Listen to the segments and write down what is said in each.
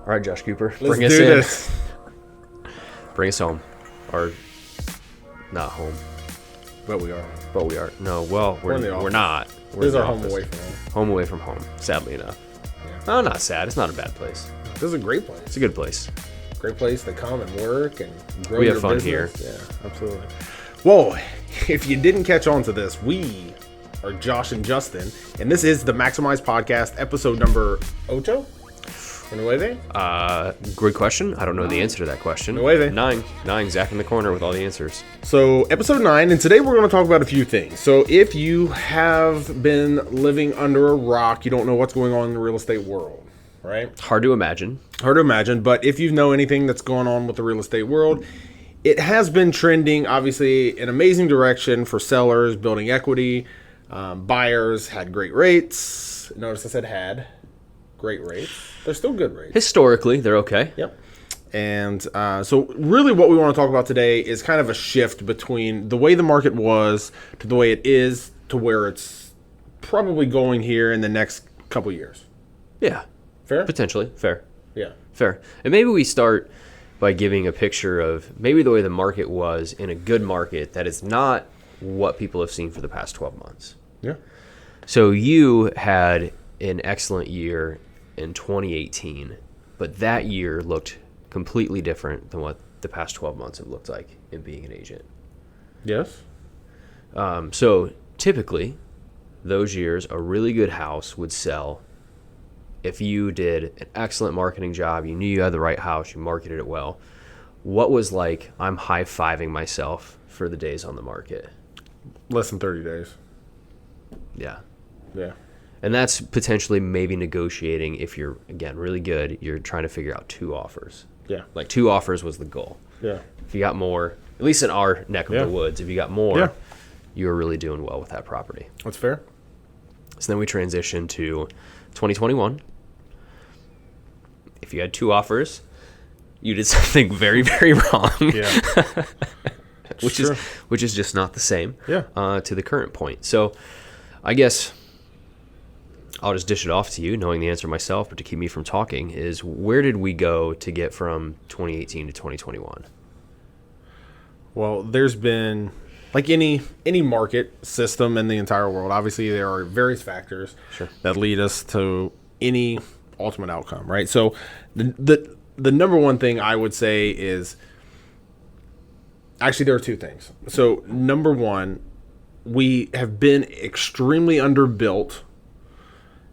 All right, Josh Cooper, Let's bring us do in. this. Bring us home. Or not home, But we are. but we are. No, well, We're in the we're office. not. We're This is in our the home office. away from home. Home away from home, sadly enough. Yeah. No, not sad. It's not a bad place. This is a great place. It's a good place. Great place to come and work and grow We your have fun business. Yeah, absolutely. Well, if you didn't catch on to this, we are Josh and Justin, and this is the Maximize Podcast, episode number 8. Nueve? Great question. I don't know the answer to that question. Nueve. Nine. Zach in the corner with all the answers. So, episode 9, and today we're going to talk about a few things. So, if you have been living under a rock, you don't know what's going on in the real estate world, right? Hard to imagine. Hard to imagine, but if you know anything that's going on with the real estate world, it has been trending, obviously, in an amazing direction for sellers, building equity. Buyers had great rates. Notice I said had great rates. They're still good rates. Historically, they're okay. Yep. And so really what we want to talk about today is kind of a shift between the way the market was to the way it is to where it's probably going here in the next couple years. Yeah. Fair? Potentially. Fair. Yeah. Fair. And maybe we start by giving a picture of maybe the way the market was in a good market that is not what people have seen for the past 12 months. Yeah. So you had an excellent year in 2018, but that year looked completely different than what the past 12 months have looked like in being an agent. Yes. So typically, those years, a really good house would sell if you did an excellent marketing job, you knew you had the right house, you marketed it well. What was like, I'm high-fiving myself for the days on the market? Less than 30 days. Yeah. Yeah. And that's potentially maybe negotiating if you're, again, really good, you're trying to figure out 2 offers. Yeah. Like 2 offers was the goal. Yeah. If you got more, at least in our neck of Yeah. the woods, if you got more, Yeah. you were really doing well with that property. That's fair. So then we transitioned to 2021. If you had 2 offers, you did something very, very wrong. Yeah. which is just not the same Yeah. to the current point. So I guess I'll just dish it off to you, knowing the answer myself, but to keep me from talking, is where did we go to get from 2018 to 2021? Well, there's been, like any market system in the entire world, obviously there are various factors that lead us to any ultimate outcome, right? So the number one thing I would say is, actually there are 2 things. So number one, we have been extremely underbuilt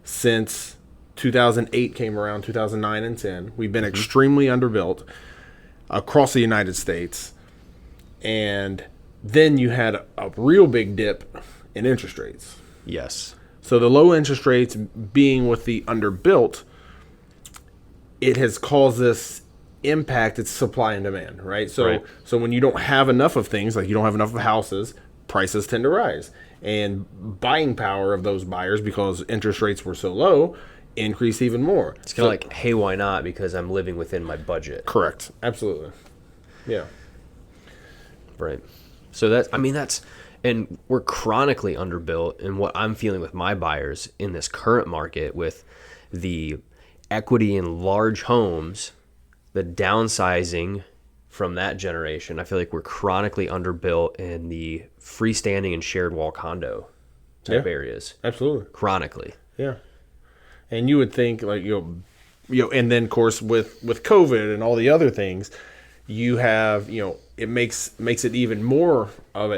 since 2008 came around, 2009 and 10. We've been extremely underbuilt across the United States. And then you had a real big dip in interest rates. Yes. So the low interest rates being with the underbuilt, it has caused this impact. It's supply and demand, right? So when you don't have enough of things, like you don't have enough of houses, prices tend to rise. And buying power of those buyers, because interest rates were so low, increase even more. It's kind of like, hey, why not? Because I'm living within my budget. Correct. Absolutely. Yeah. Right. So that's, and we're chronically underbuilt. And what I'm feeling with my buyers in this current market with the equity in large homes, the downsizing from that generation, I feel like we're chronically underbuilt in the freestanding and shared wall condo type areas. Absolutely. Chronically. Yeah. And you would think, like, you know, and then of course with COVID and all the other things, you have, it makes it even more of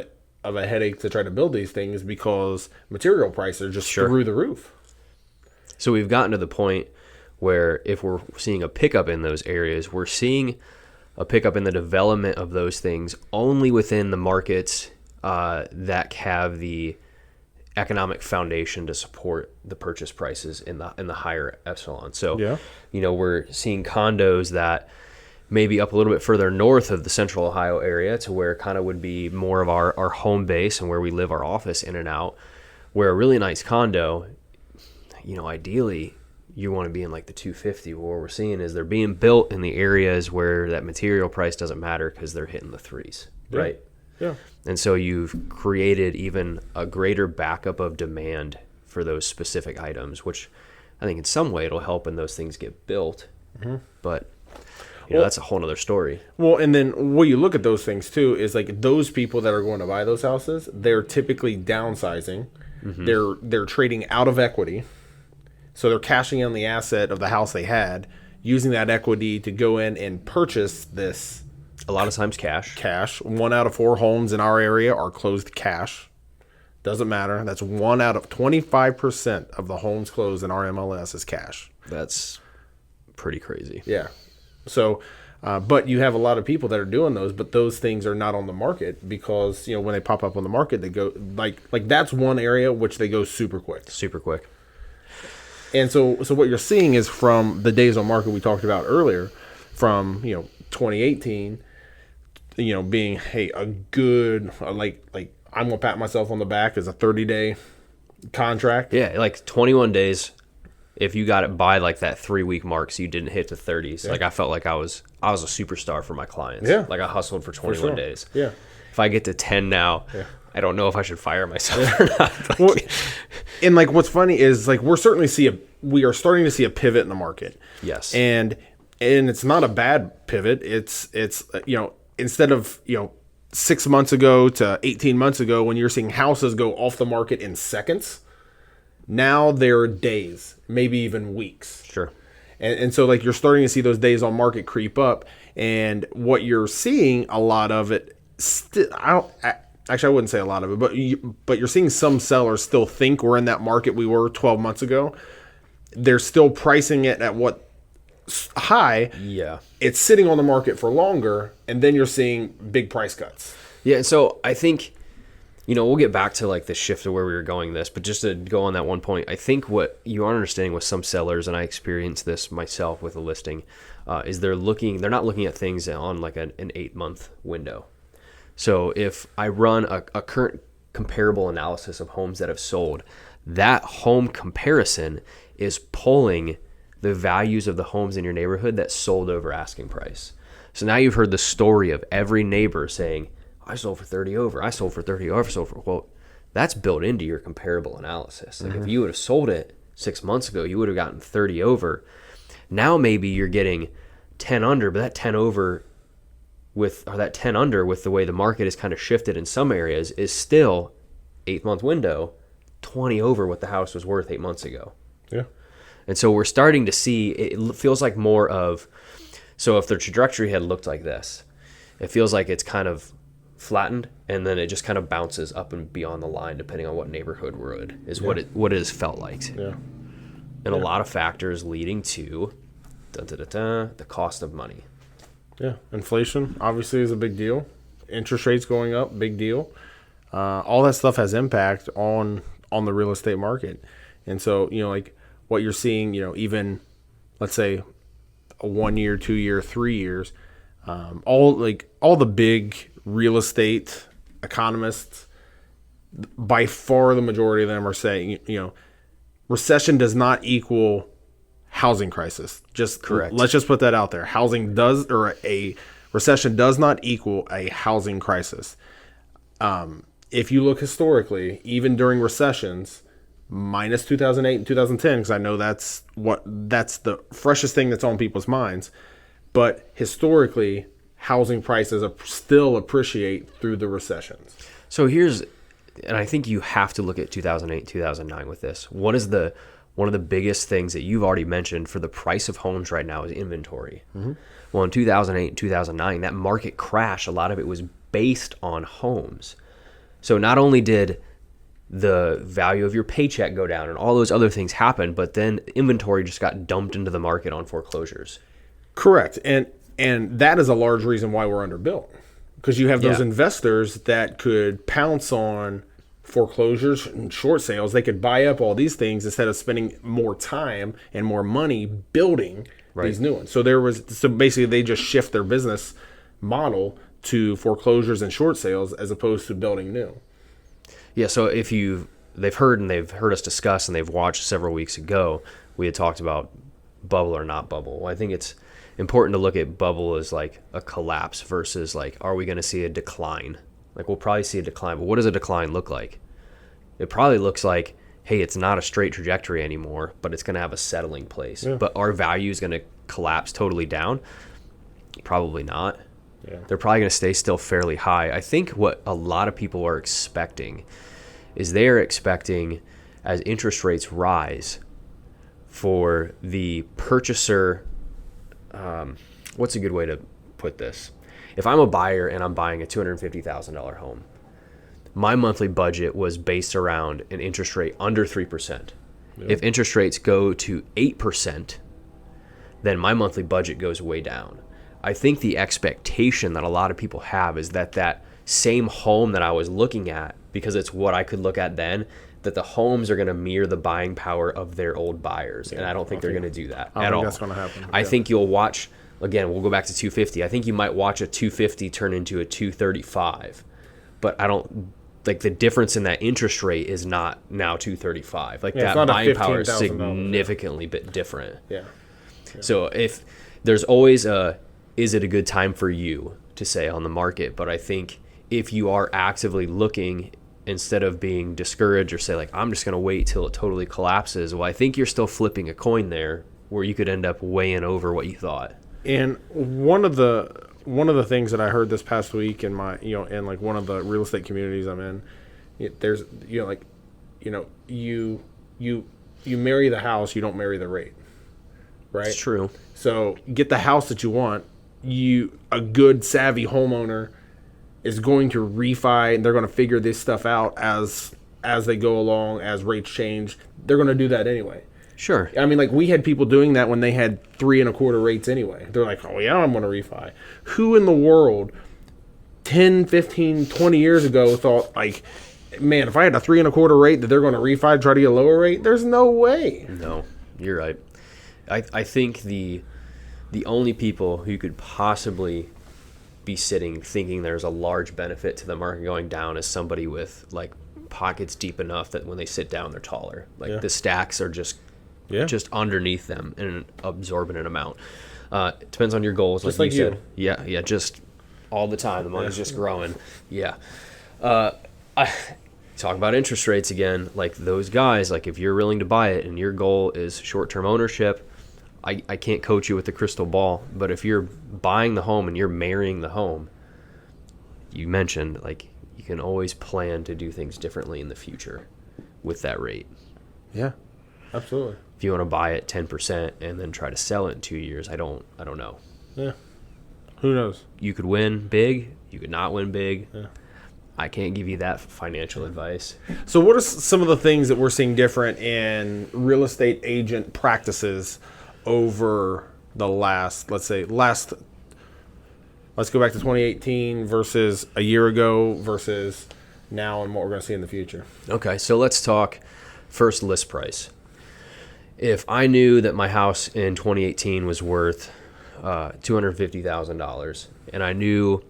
a headache to try to build these things because material prices are just through the roof. So we've gotten to the point where if we're seeing a pickup in those areas, we're seeing a pickup in the development of those things only within the markets that have the economic foundation to support the purchase prices in the higher echelon. So, we're seeing condos that maybe up a little bit further north of the central Ohio area to where kind of would be more of our home base and where we live our office in and out, where a really nice condo, ideally you want to be in like the 250. What we're seeing is they're being built in the areas where that material price doesn't matter because they're hitting the 3s, right? Yeah. And so you've created even a greater backup of demand for those specific items, which I think in some way it'll help when those things get built But that's a whole nother story. Well, and then what you look at those things too is like those people that are going to buy those houses, they're typically downsizing. They're trading out of equity. So they're cashing in the asset of the house they had, using that equity to go in and purchase this. A lot of times Cash. 1 out of 4 homes in our area are closed cash. Doesn't matter. That's 1 out of 25% of the homes closed in our MLS is cash. That's pretty crazy. Yeah. So, but you have a lot of people that are doing those, but those things are not on the market because, when they pop up on the market, they go like that's one area which they go super quick. Super quick. And so what you're seeing is from the days on market we talked about earlier, from 2018, being a good like I'm gonna pat myself on the back as a 30-day contract. Yeah, like 21 days. If you got it by like that 3-week mark, so you didn't hit the 30s, like I felt like I was a superstar for my clients. Yeah, like I hustled for 21 days. Yeah. If I get to 10 now, I don't know if I should fire myself or not. Well, and like what's funny is like we are starting to see a pivot in the market. Yes. And it's not a bad pivot. It's instead of 6 months ago to 18 months ago when you're seeing houses go off the market in seconds, now they're days, maybe even weeks. Sure. And so like you're starting to see those days on market creep up, and what you're seeing a lot of it I wouldn't say a lot of it, but you're seeing some sellers still think we're in that market we were 12 months ago. They're still pricing it at what high. Yeah. It's sitting on the market for longer, and then you're seeing big price cuts. Yeah, and so I think, we'll get back to like the shift of where we were going this, but just to go on that one point, I think what you are understanding with some sellers, and I experienced this myself with a listing, is they're not looking at things on like an 8-month window. So if I run a current comparable analysis of homes that have sold, that home comparison is pulling the values of the homes in your neighborhood that sold over asking price. So now you've heard the story of every neighbor saying, I sold for 30 over, I sold for 30 over, I sold for, well, that's built into your comparable analysis. Like if you would have sold it 6 months ago, you would have gotten 30 over. Now maybe you're getting 10 under, but that 10 under with the way the market is kind of shifted in some areas is still 8-month window, 20 over what the house was worth 8 months ago. Yeah. And so we're starting to see, it feels like more of, so if the trajectory had looked like this, it feels like it's kind of flattened, and then it just kind of bounces up and beyond the line depending on what neighborhood we're in, is what it has felt like. Yeah. And a lot of factors leading to the cost of money. Yeah. Inflation obviously is a big deal. Interest rates going up, big deal. All that stuff has impact on the real estate market. And so, like what you're seeing, even let's say a 1 year, 2 year, 3 years, all the big real estate economists, by far the majority of them are saying, recession does not equal housing crisis. Just correct. Let's just put that out there. A recession does not equal a housing crisis. If you look historically, even during recessions, minus 2008 and 2010, because I know that's the freshest thing that's on people's minds. But historically, housing prices still appreciate through the recessions. So and I think you have to look at 2008, 2009 with this. One of the biggest things that you've already mentioned for the price of homes right now is inventory. Mm-hmm. Well, in 2008 and 2009, that market crash, a lot of it was based on homes. So not only did the value of your paycheck go down and all those other things happen, but then inventory just got dumped into the market on foreclosures. Correct. And that is a large reason why we're underbuilt, because you have those investors that could pounce on foreclosures and short sales. They could buy up all these things instead of spending more time and more money building these new ones. So basically they just shift their business model to foreclosures and short sales as opposed to building new. Yeah. So they've heard us discuss, and they've watched several weeks ago, we had talked about bubble or not bubble. Well, I think it's important to look at bubble as like a collapse versus like, are we going to see a decline? Like we'll probably see a decline, but what does a decline look like? It probably looks like, hey, it's not a straight trajectory anymore, but it's going to have a settling place. Yeah. But our value is going to collapse totally down? Probably not. Yeah. They're probably going to stay still fairly high. I think what a lot of people are expecting is they're expecting, as interest rates rise, for the purchaser, what's a good way to put this? If I'm a buyer and I'm buying a $250,000 home, my monthly budget was based around an interest rate under 3%. Yep. If interest rates go to 8%, then my monthly budget goes way down. I think the expectation that a lot of people have is that that same home that I was looking at, because it's what I could look at then, that the homes are going to mirror the buying power of their old buyers. Yeah, and I don't think they're going to do that at all. That's going to happen. I think you'll watch, again, we'll go back to 250. I think you might watch a 250 turn into a 235. But I don't, like, the difference in that interest rate is not now 235. Like, that buying power is significantly bit different. Yeah. So if there's always is it a good time for you to say on the market? But I think if you are actively looking, instead of being discouraged or say, like, I'm just going to wait till it totally collapses, well, I think you're still flipping a coin there where you could end up way in over what you thought. And one of the things that I heard this past week in my, in like one of the real estate communities I'm in, there's, you marry the house, you don't marry the rate, right? It's true. So you get the house that you want. A good savvy homeowner is going to refi, and they're going to figure this stuff out as they go along, as rates change. They're going to do that anyway. Sure. I mean, like, we had people doing that when they had 3.25 rates anyway. They're like, oh, yeah, I'm going to refi. Who in the world 10, 15, 20 years ago thought, like, man, if I had a 3.25 rate that they're going to refi, try to get a lower rate? There's no way. No, you're right. I think the only people who could possibly be sitting thinking there's a large benefit to the market going down is somebody with, like, pockets deep enough that when they sit down they're taller. Like, the stacks are just underneath them in an absorbent amount. It depends on your goals, just like you said. Yeah, just all the time. The money's just growing. Yeah. I talk about interest rates again. Like, those guys, like, if you're willing to buy it and your goal is short-term ownership, I can't coach you with the crystal ball, but if you're buying the home and you're marrying the home, you mentioned, like, you can always plan to do things differently in the future with that rate. Yeah, absolutely. If you want to buy it 10% and then try to sell it in 2 years, I don't know. Yeah. Who knows? You could win big. You could not win big. Yeah. I can't give you that financial advice. So what are some of the things that we're seeing different in real estate agent practices over the let's go back to 2018 versus a year ago versus now, and what we're going to see in the future? Okay, so let's talk first list price. If I knew that my house in 2018 was worth $250,000 and I knew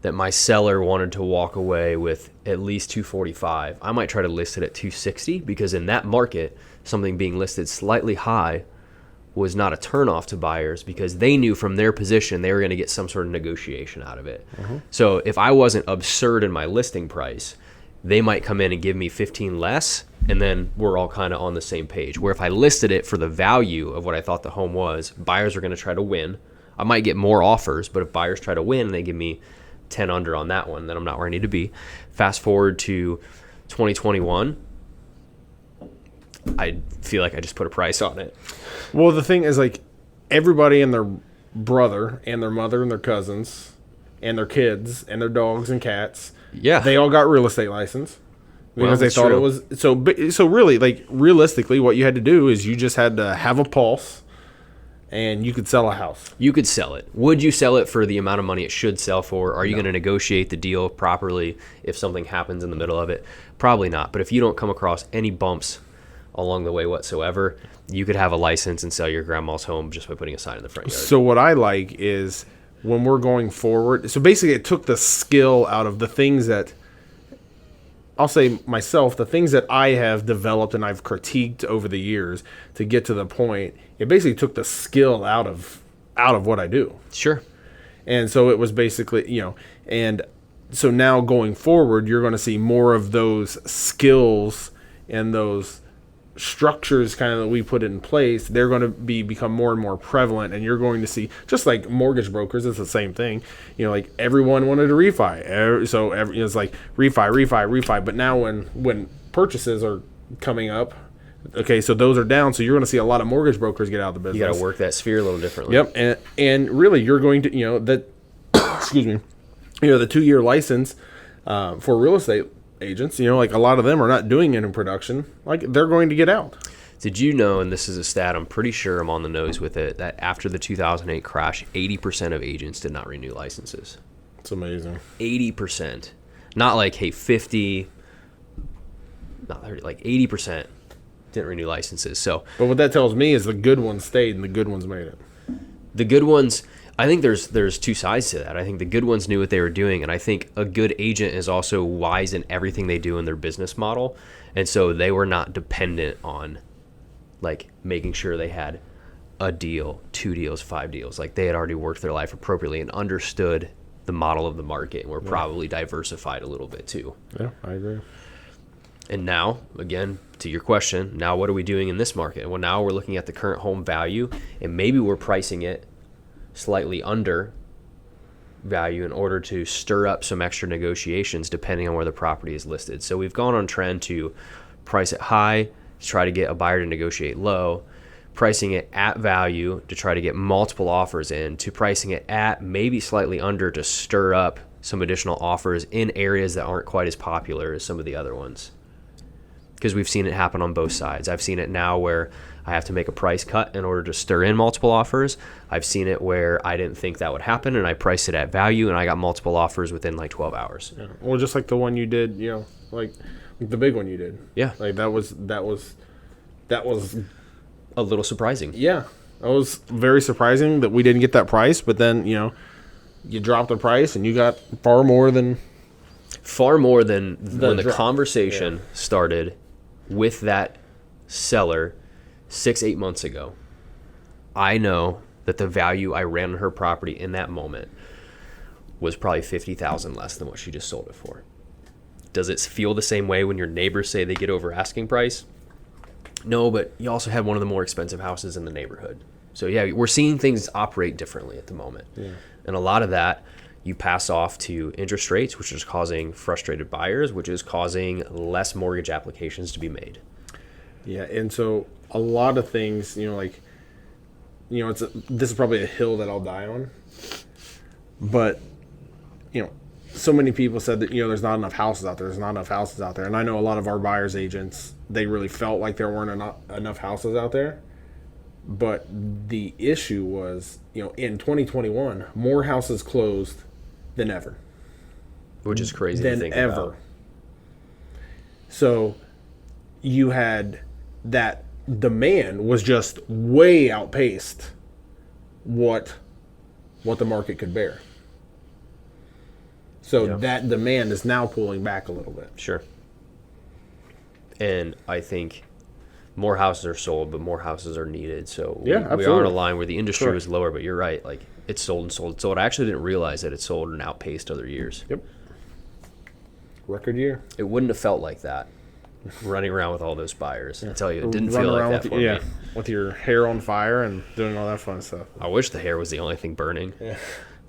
that my seller wanted to walk away with at least $245,000, I might try to list it at $260,000, because in that market, something being listed slightly high was not a turnoff to buyers, because they knew from their position they were going to get some sort of negotiation out of it. Mm-hmm. So if I wasn't absurd in my listing price, they might come in and give me 15 less, and then we're all kind of on the same page. Where if I listed it for the value of what I thought the home was, buyers are going to try to win. I might get more offers, but if buyers try to win and they give me 10 under on that one, then I'm not where I need to be. Fast forward to 2021, I feel like I just put a price on it. Well, the thing is, like, everybody and their brother and their mother and their cousins and their kids and their dogs and cats, they all got real estate license because they thought it was so really, like, realistically, what you had to do is you just had to have a pulse and you could sell a house. You could sell it. Would you sell it for the amount of money it should sell for? Are you going to negotiate the deal properly if something happens in the middle of it? Probably not. But if you don't come across any bumps along the way whatsoever, you could have a license and sell your grandma's home just by putting a sign in the front yard. So what I like is when we're going forward, so basically it took the skill out of the things that, I'll say myself, the things that I have developed and I've critiqued over the years to get to the point, it basically took the skill out of what I do. Sure. And so it was basically, and so now going forward, you're going to see more of those skills and those structures kind of that we put in place, they're going to become more and more prevalent, and you're going to see, just like mortgage brokers, it's the same thing. Like everyone wanted to refi, it's like refi. But now when purchases are coming up, okay, so those are down, so you're going to see a lot of mortgage brokers get out of the business. You got to work that sphere a little differently. Yep, and really you're going to that excuse me, the 2-year license for real estate agents, like a lot of them are not doing it in production, like they're going to get out. Did you know, and this is a stat, I'm pretty sure I'm on the nose with it, that after the 2008 crash, 80% of agents did not renew licenses. It's amazing. 80%. Not like, hey, 50, not 30, like 80% didn't renew licenses. So, but what that tells me is the good ones stayed and the good ones made it. The good ones, I think there's two sides to that. I think the good ones knew what they were doing, and I think a good agent is also wise in everything they do in their business model, and so they were not dependent on like making sure they had a deal, 2 deals, 5 deals. Like they had already worked their life appropriately and understood the model of the market, and were probably diversified a little bit too. Yeah, I agree. And now, again, to your question, now what are we doing in this market? Well, now we're looking at the current home value, and maybe we're pricing it slightly under value in order to stir up some extra negotiations depending on where the property is listed. So we've gone on trend to price it high to try to get a buyer to negotiate low, pricing it at value to try to get multiple offers in, to pricing it at maybe slightly under to stir up some additional offers in areas that aren't quite as popular as some of the other ones. Because we've seen it happen on both sides. I've seen it now where I have to make a price cut in order to stir in multiple offers. I've seen it where I didn't think that would happen, and I priced it at value, and I got multiple offers within like 12 hours. Yeah. Well, just like the one you did, like the big one you did. Yeah. Like that was A little surprising. Yeah. That was very surprising that we didn't get that price, but then, you dropped the price and you got far more than when the conversation started with that seller 6-8 months ago. I know that the value I ran on her property in that moment was probably $50,000 less than what she just sold it for. Does it feel the same way when your neighbors say they get over asking price? No, but you also had one of the more expensive houses in the neighborhood. So yeah, we're seeing things operate differently at the moment. Yeah. And a lot of that you pass off to interest rates, which is causing frustrated buyers, which is causing less mortgage applications to be made. Yeah, and so a lot of things, this is probably a hill that I'll die on. But, so many people said that, there's not enough houses out there. There's not enough houses out there. And I know a lot of our buyers agents, they really felt like there weren't enough houses out there. But the issue was, in 2021, more houses closed than ever. Which is crazy to think about. So you had that demand was just way outpaced what the market could bear. So that demand is now pulling back a little bit. Sure. And I think more houses are sold, but more houses are needed. So we are on a line where the industry was lower, but you're right. Like it's sold and sold. So I actually didn't realize that it sold and outpaced other years. Yep. Record year. It wouldn't have felt like that running around with all those buyers. I tell you, it didn't feel like that for me. With your hair on fire and doing all that fun stuff. I wish the hair was the only thing burning. Yeah.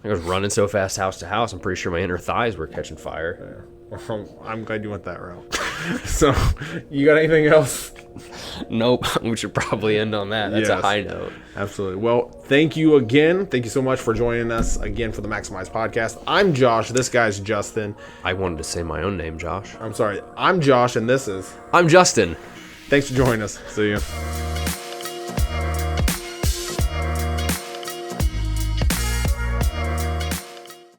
I was running so fast house to house, I'm pretty sure my inner thighs were catching fire. Yeah. Well, I'm glad you went that route. So, you got anything else? Nope. We should probably end on that. That's a high note. Absolutely. Well, thank you again. Thank you so much for joining us again for the Maximize Podcast. I'm Josh. This guy's Justin. I wanted to say my own name, Josh. I'm sorry. I'm Josh, and this is... I'm Justin. Thanks for joining us. See you.